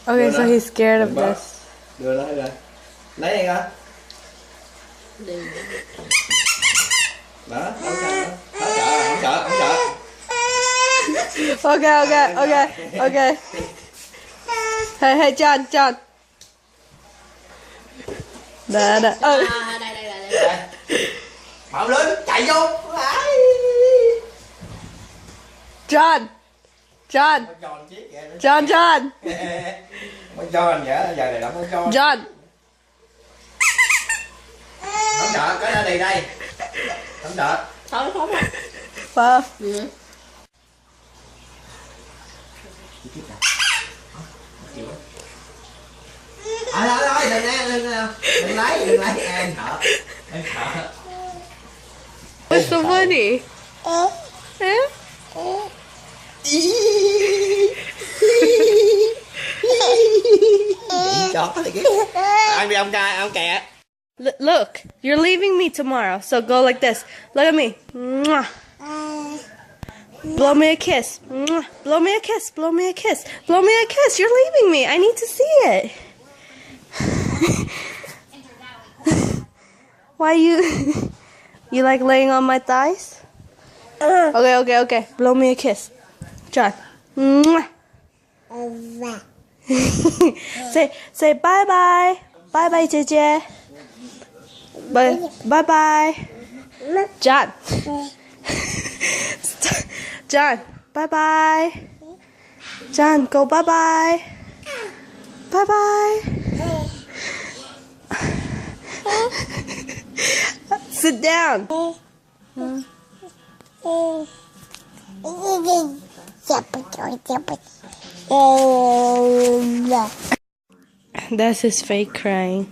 Okay, so he's scared of this. Đưa nó ra. Lấy đi coi. Đó, không sợ. Không sợ, không sợ. Okay. Hey, John. Đây. Đây. Mở lên, chạy vô. John. John. Con John vậy, giờ này đóng con John. John. Không sợ, cái nó đi đây. Không sợ. Thôi. Wow. Thôi, đừng lấy em sợ. What's so funny? Eh? Chó thì cái. Ăn đi ông kẹ. Look, you're leaving me tomorrow, so go like this. Look at me. Mwah. Blow me a kiss. Mwah. Blow me a kiss. Blow me a kiss. Blow me a kiss. You're leaving me. I need to see it. Why you like laying on my thighs? Okay. Blow me a kiss. John. Mwah. Say bye bye. Bye bye, JJ. Bye bye. John. John, bye bye. John, go bye bye. Bye bye. Sit down. That's his fake crying.